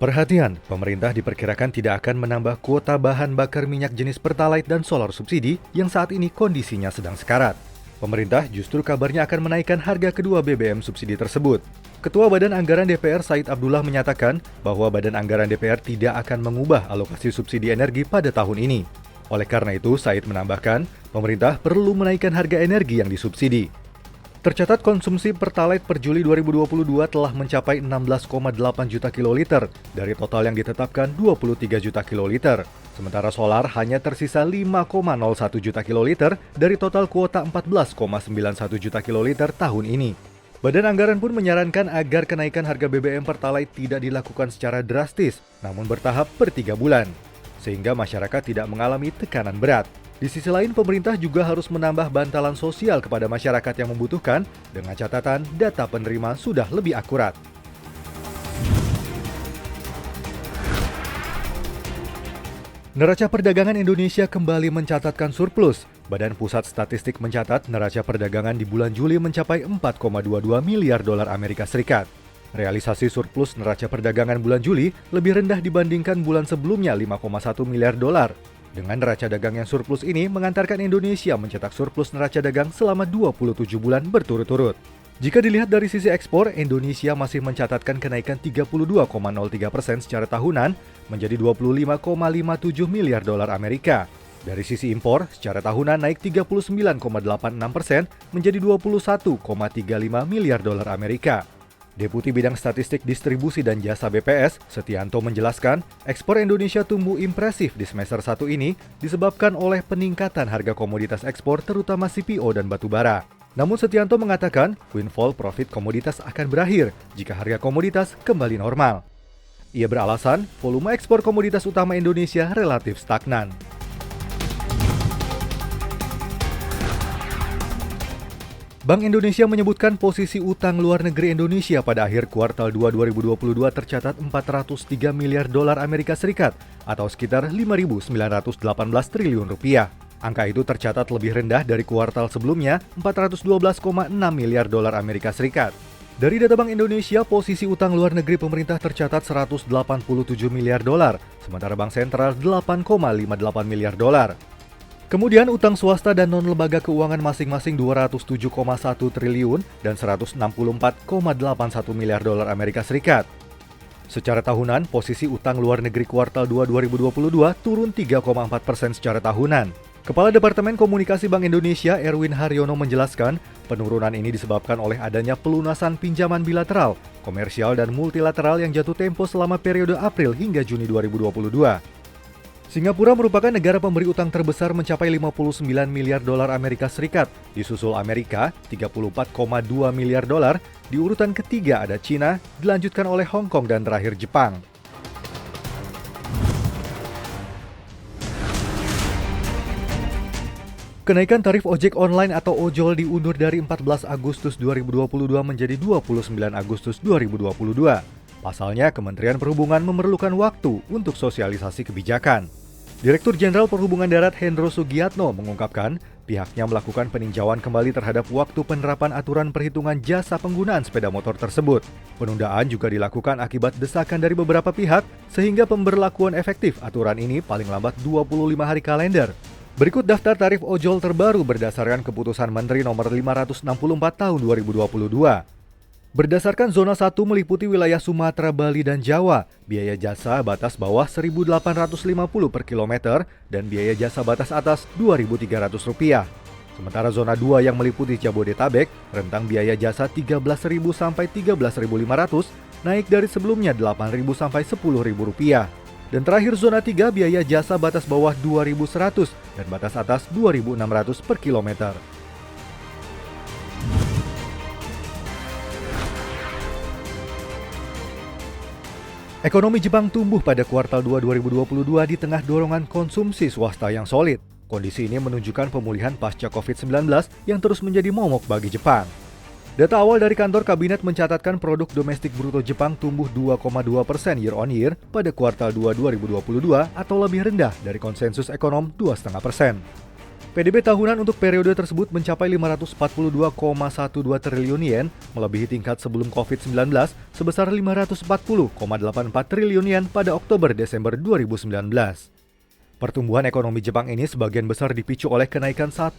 Perhatian, pemerintah diperkirakan tidak akan menambah kuota bahan bakar minyak jenis Pertalite dan solar subsidi yang saat ini kondisinya sedang sekarat. Pemerintah justru kabarnya akan menaikkan harga kedua BBM subsidi tersebut. Ketua Badan Anggaran DPR Said Abdullah menyatakan bahwa Badan Anggaran DPR tidak akan mengubah alokasi subsidi energi pada tahun ini. Oleh karena itu, Said menambahkan, pemerintah perlu menaikkan harga energi yang disubsidi. Tercatat konsumsi Pertalite per Juli 2022 telah mencapai 16,8 juta kiloliter dari total yang ditetapkan 23 juta kiloliter. Sementara solar hanya tersisa 5,01 juta kiloliter dari total kuota 14,91 juta kiloliter tahun ini. Badan Anggaran pun menyarankan agar kenaikan harga BBM Pertalite tidak dilakukan secara drastis, namun bertahap per 3 bulan, sehingga masyarakat tidak mengalami tekanan berat. Di sisi lain, pemerintah juga harus menambah bantalan sosial kepada masyarakat yang membutuhkan dengan catatan data penerima sudah lebih akurat. Neraca perdagangan Indonesia kembali mencatatkan surplus. Badan Pusat Statistik mencatat neraca perdagangan di bulan Juli mencapai 4,22 miliar dolar Amerika Serikat. Realisasi surplus neraca perdagangan bulan Juli lebih rendah dibandingkan bulan sebelumnya 5,1 miliar dolar. Dengan neraca dagang yang surplus ini mengantarkan Indonesia mencetak surplus neraca dagang selama 27 bulan berturut-turut. Jika dilihat dari sisi ekspor, Indonesia masih mencatatkan kenaikan 32,03% secara tahunan menjadi 25,57 miliar dolar Amerika. Dari sisi impor, secara tahunan naik 39,86% menjadi 21,35 miliar dolar Amerika. Deputi Bidang Statistik Distribusi dan Jasa BPS, Setianto menjelaskan, ekspor Indonesia tumbuh impresif di semester 1 ini disebabkan oleh peningkatan harga komoditas ekspor terutama CPO dan batubara. Namun Setianto mengatakan, windfall profit komoditas akan berakhir jika harga komoditas kembali normal. Ia beralasan, volume ekspor komoditas utama Indonesia relatif stagnan. Bank Indonesia menyebutkan posisi utang luar negeri Indonesia pada akhir kuartal 2 2022 tercatat 403 miliar dolar Amerika Serikat atau sekitar 5.918 triliun rupiah. Angka itu tercatat lebih rendah dari kuartal sebelumnya 412,6 miliar dolar Amerika Serikat. Dari data Bank Indonesia, posisi utang luar negeri pemerintah tercatat 187 miliar dolar, sementara Bank Sentral 8,58 miliar dolar. Kemudian utang swasta dan non-lembaga keuangan masing-masing 207,1 triliun dan 164,81 miliar dolar Amerika Serikat. Secara tahunan, posisi utang luar negeri kuartal 2 2022 turun 3,4% secara tahunan. Kepala Departemen Komunikasi Bank Indonesia Erwin Haryono menjelaskan, penurunan ini disebabkan oleh adanya pelunasan pinjaman bilateral, komersial dan multilateral yang jatuh tempo selama periode April hingga Juni 2022. Singapura merupakan negara pemberi utang terbesar mencapai 59 miliar dolar Amerika Serikat, disusul Amerika 34,2 miliar dolar, di urutan ketiga ada Cina, dilanjutkan oleh Hong Kong dan terakhir Jepang. Kenaikan tarif ojek online atau ojol diundur dari 14 Agustus 2022 menjadi 29 Agustus 2022. Pasalnya, Kementerian Perhubungan memerlukan waktu untuk sosialisasi kebijakan. Direktur Jenderal Perhubungan Darat Hendro Sugiatno mengungkapkan, pihaknya melakukan peninjauan kembali terhadap waktu penerapan aturan perhitungan jasa penggunaan sepeda motor tersebut. Penundaan juga dilakukan akibat desakan dari beberapa pihak, sehingga pemberlakuan efektif aturan ini paling lambat 25 hari kalender. Berikut daftar tarif ojol terbaru berdasarkan keputusan Menteri Nomor 564 Tahun 2022. Berdasarkan zona 1 meliputi wilayah Sumatera, Bali, dan Jawa, biaya jasa batas bawah Rp1.850 per kilometer dan biaya jasa batas atas Rp2.300. Sementara zona 2 yang meliputi Jabodetabek, rentang biaya jasa Rp13.000 sampai Rp13.500, naik dari sebelumnya Rp8.000 sampai Rp10.000. Dan terakhir zona 3 biaya jasa batas bawah Rp2.100 dan batas atas Rp2.600 per kilometer. Ekonomi Jepang tumbuh pada kuartal 2 2022 di tengah dorongan konsumsi swasta yang solid. Kondisi ini menunjukkan pemulihan pasca COVID-19 yang terus menjadi momok bagi Jepang. Data awal dari kantor kabinet mencatatkan produk domestik bruto Jepang tumbuh 2,2% year on year pada kuartal 2 2022 atau lebih rendah dari konsensus ekonom 2,5%. PDB tahunan untuk periode tersebut mencapai 542,12 triliun yen, melebihi tingkat sebelum COVID-19 sebesar 540,84 triliun yen pada Oktober-Desember 2019. Pertumbuhan ekonomi Jepang ini sebagian besar dipicu oleh kenaikan 1,1%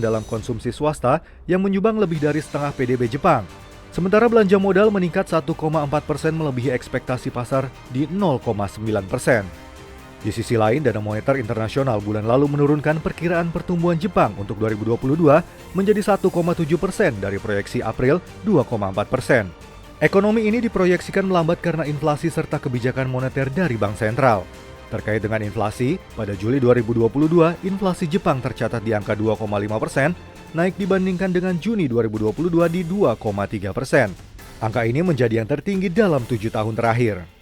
dalam konsumsi swasta yang menyumbang lebih dari setengah PDB Jepang. Sementara belanja modal meningkat 1,4% melebihi ekspektasi pasar di 0,9%. Di sisi lain, Dana Moneter Internasional bulan lalu menurunkan perkiraan pertumbuhan Jepang untuk 2022 menjadi 1,7% dari proyeksi April 2,4%. Ekonomi ini diproyeksikan melambat karena inflasi serta kebijakan moneter dari Bank Sentral. Terkait dengan inflasi, pada Juli 2022, inflasi Jepang tercatat di angka 2,5%, naik dibandingkan dengan Juni 2022 di 2,3%. Angka ini menjadi yang tertinggi dalam 7 tahun terakhir.